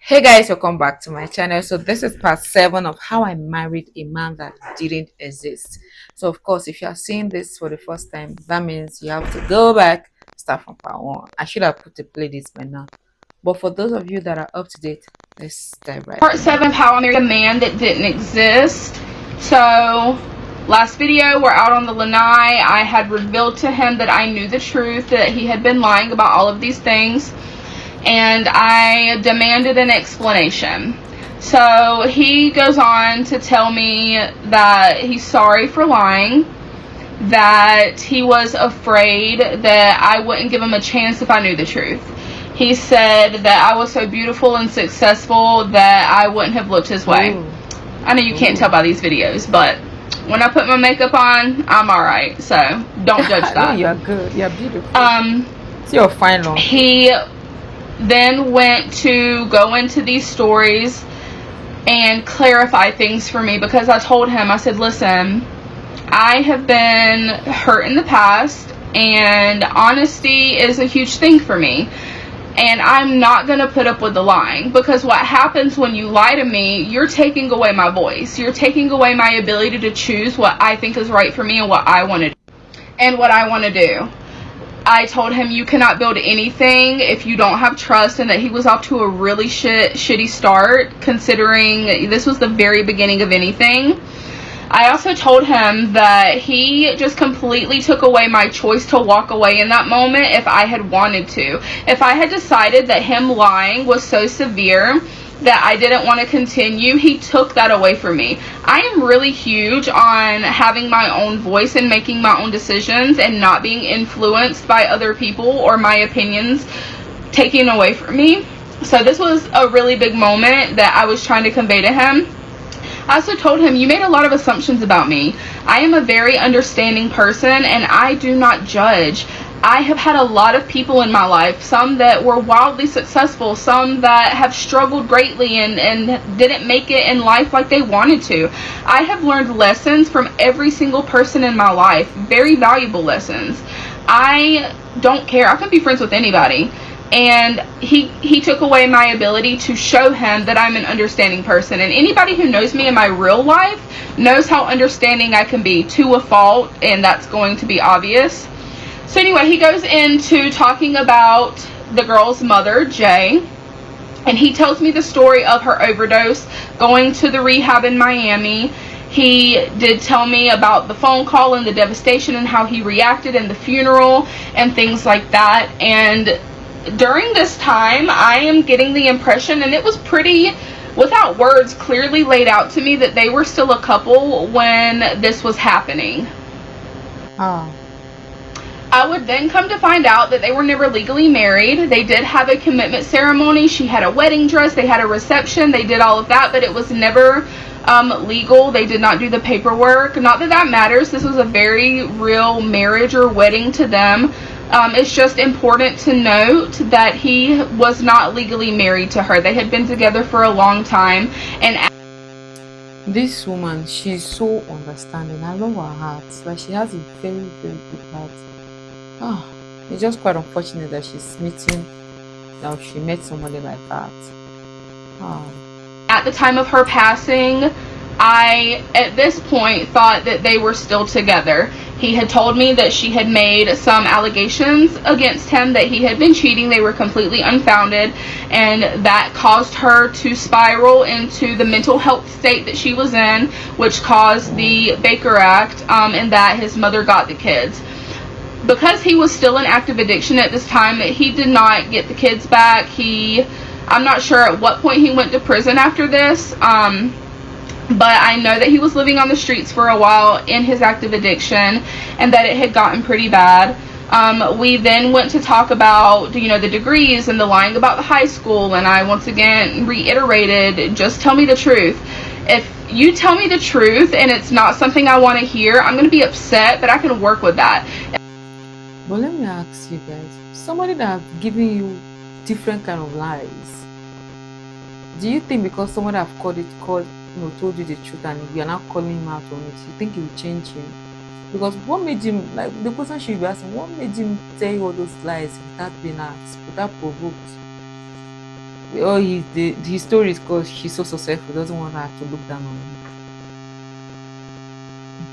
Hey guys, welcome back to my channel. So this is part 7 of how I married a man that didn't exist. So of course, if you are seeing this for the first time, that means you have to go back, start from part 1. I should have put a playlist by now, but for those of you that are up to date, let's dive right Part in. 7 of how I married a man that didn't exist. So, last video, we're out on the lanai. I had revealed to him that I knew the truth, that he had been lying about all of these things, and I demanded an explanation. So, he goes on to tell me that he's sorry for lying, that he was afraid that I wouldn't give him a chance if I knew the truth. He said that I was so beautiful and successful that I wouldn't have looked his way. Ooh. I know you can't tell by these videos, but when I put my makeup on, I'm alright. So don't judge that. You're good. You're beautiful. So you're fine. Long. He then went to go into these stories and clarify things for me, because I told him, I said, listen, I have been hurt in the past, and honesty is a huge thing for me. And I'm not going to put up with the lying, because what happens when you lie to me, you're taking away my voice. You're taking away my ability to choose what I think is right for me and what I want to do. And what I want to do. I told him you cannot build anything if you don't have trust, and that he was off to a really shitty start, considering this was the very beginning of anything. I also told him that he just completely took away my choice to walk away in that moment if I had wanted to. If I had decided that him lying was so severe that I didn't want to continue, he took that away from me. I am really huge on having my own voice and making my own decisions and not being influenced by other people or my opinions taken away from me. So this was a really big moment that I was trying to convey to him. I also told him, you made a lot of assumptions about me. I am a very understanding person, and I do not judge. I have had a lot of people in my life, some that were wildly successful, some that have struggled greatly and didn't make it in life like they wanted to. I have learned lessons from every single person in my life, very valuable lessons. I don't care. I can be friends with anybody. And he took away my ability to show him that I'm an understanding person. And anybody who knows me in my real life knows how understanding I can be, to a fault, and that's going to be obvious. So anyway, he goes into talking about the girl's mother, Jay, and he tells me the story of her overdose, going to the rehab in Miami. He did tell me about the phone call and the devastation and how he reacted in the funeral and things like that. And during this time, I am getting the impression, and it was pretty, without words, clearly laid out to me, that they were still a couple when this was happening. I would then come to find out that they were never legally married. They did have a commitment ceremony. She had a wedding dress. They had a reception. They did all of that, but it was never legal. They did not do the paperwork. Not that that matters. This was a very real marriage or wedding to them. It's just important to note that he was not legally married to her. They had been together for a long time. And this woman, she's so understanding. I love her heart. Like, she has a very, very good heart. It's just quite unfortunate that she met somebody like that. At the time of her passing, I, at this point, thought that they were still together. He had told me that she had made some allegations against him, that he had been cheating. They were completely unfounded, and that caused her to spiral into the mental health state that she was in, which caused the Baker Act, and that his mother got the kids. Because he was still in active addiction at this time, he did not get the kids back. I'm not sure at what point he went to prison after this, but I know that he was living on the streets for a while in his active addiction, and that it had gotten pretty bad. We then went to talk about, the degrees and the lying about the high school, and I once again reiterated, just tell me the truth. If you tell me the truth and it's not something I want to hear, I'm going to be upset, but I can work with that. But let me ask you guys, somebody that have given you different kind of lies, do you think because somebody have told you the truth and you are now calling him out on it, you think it will change him? Because what made him, like the person should be asking, what made him tell you all those lies without being asked, without provoked? Oh, his story is because she's so successful, doesn't want her to look down on him.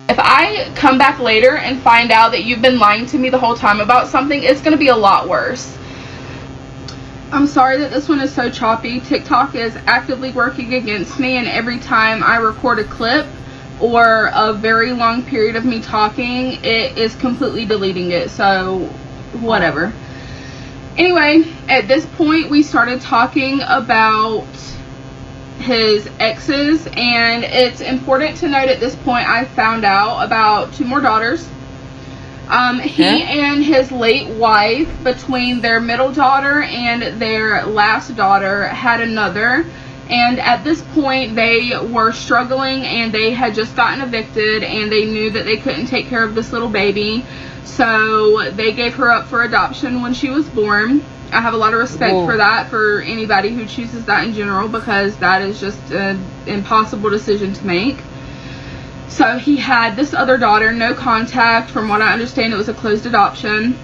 If I come back later and find out that you've been lying to me the whole time about something, it's going to be a lot worse. I'm sorry that this one is so choppy. TikTok is actively working against me, and every time I record a clip or a very long period of me talking, it is completely deleting it. So, whatever. Anyway, at this point, we started talking about his exes, and it's important to note at this point I found out about 2 more daughters. He and his late wife, between their middle daughter and their last daughter, had another, and at this point they were struggling, and they had just gotten evicted, and they knew that they couldn't take care of this little baby, so they gave her up for adoption when she was born. I have a lot of respect for that, for anybody who chooses that in general, because that is just an impossible decision to make. So he had this other daughter, no contact. From what I understand, it was a closed adoption.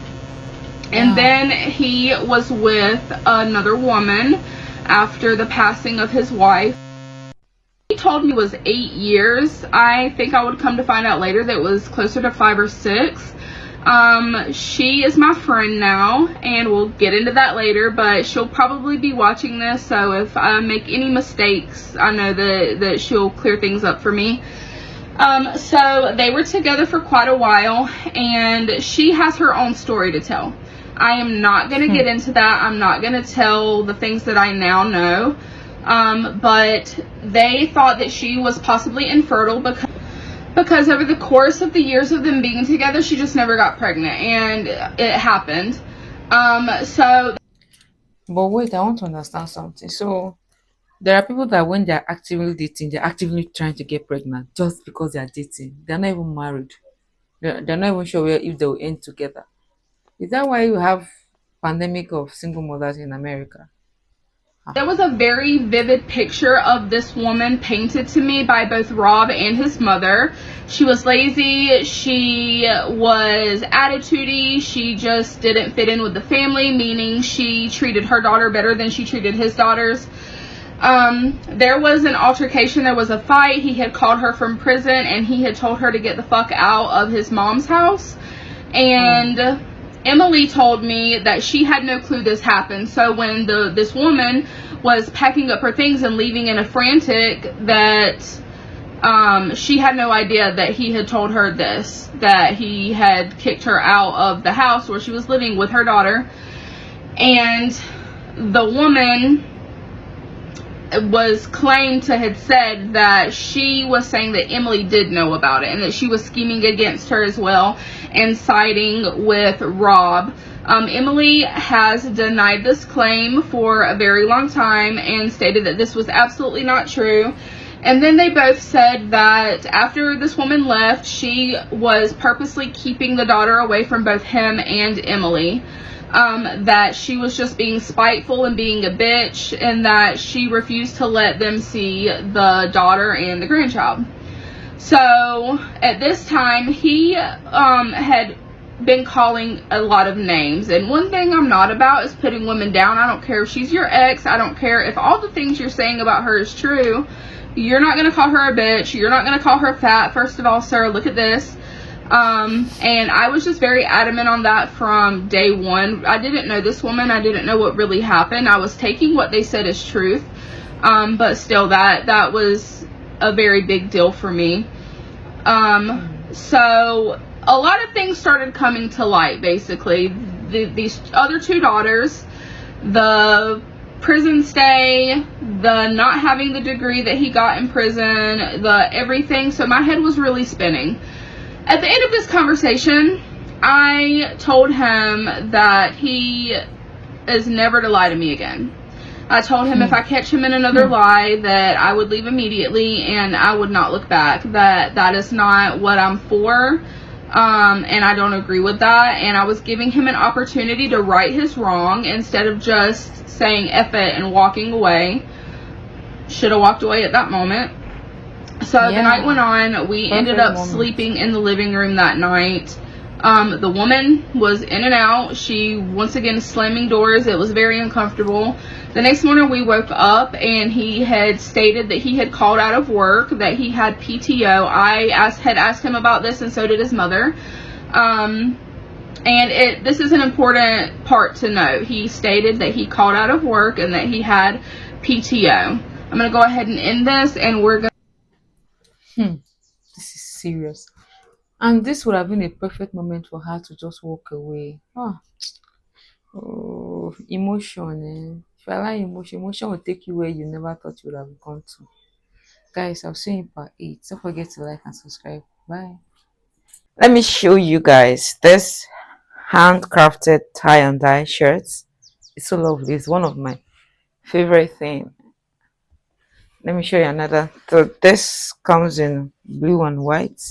And then he was with another woman after the passing of his wife. He told me it was 8 years. I think I would come to find out later that it was closer to 5 or 6. She is my friend now, and we'll get into that later, but she'll probably be watching this, so if I make any mistakes, I know that she'll clear things up for me. So they were together for quite a while, and she has her own story to tell. I am not going to get into that. I'm not going to tell the things that I now know. But they thought that she was possibly infertile because over the course of the years of them being together, she just never got pregnant, and it happened. But wait, I want to understand something. So there are people that when they're actively dating, they're actively trying to get pregnant just because they're dating. They're not even married. They're not even sure if they'll end together. Is that why you have pandemic of single mothers in America? there was a very vivid picture of this woman painted to me by both Rob and his mother. She was lazy, she was attitudey, she just didn't fit in with the family, meaning she treated her daughter better than she treated his daughters. There was an altercation, there was a fight. He had called her from prison, and he had told her to get the fuck out of his mom's house. And Emily told me that she had no clue this happened. So when this woman was packing up her things and leaving in a frantic, that she had no idea that he had told her this, that he had kicked her out of the house where she was living with her daughter. And the woman was claimed to have said that she was saying that Emily did know about it, and that she was scheming against her as well and siding with Rob. Emily has denied this claim for a very long time and stated that this was absolutely not true. And then they both said that after this woman left, she was purposely keeping the daughter away from both him and Emily. That she was just being spiteful and being a bitch, and that she refused to let them see the daughter and the grandchild. So at this time, he had been calling a lot of names, and one thing I'm not about is putting women down. I don't care if she's your ex. I don't care if all the things you're saying about her is true. You're not going to call her a bitch. You're not going to call her fat. First of all, sir, look at this. And I was just very adamant on that from day one. I didn't know this woman. I didn't know what really happened. I was taking what they said as truth. But still, that was a very big deal for me. So a lot of things started coming to light, basically. These other 2 daughters, the prison stay, the not having the degree that he got in prison, the everything. So my head was really spinning. At the end of this conversation, I told him that he is never to lie to me again. I told him if I catch him in another lie, that I would leave immediately and I would not look back. That is not what I'm for, and I don't agree with that. And I was giving him an opportunity to right his wrong instead of just saying F it and walking away. Should have walked away at that moment. So the night went on. We ended up sleeping in the living room that night. The woman was in and out. She once again slamming doors. It was very uncomfortable. The next morning we woke up and he had stated that he had called out of work, that he had PTO. Had asked him about this, and so did his mother. And this is an important part to note. He stated that he called out of work and that he had PTO. I'm going to go ahead and end this, and we're going Hmm, this is serious. And this would have been a perfect moment for her to just walk away. Oh, emotion. If you allow emotion, emotion will take you where you never thought you would have gone to. Guys, I'll see you in part 8. Don't forget to like and subscribe. Bye. Let me show you guys this handcrafted tie and dye shirts. It's so lovely. It's one of my favorite thing. Let me show you another. So this comes in blue and white.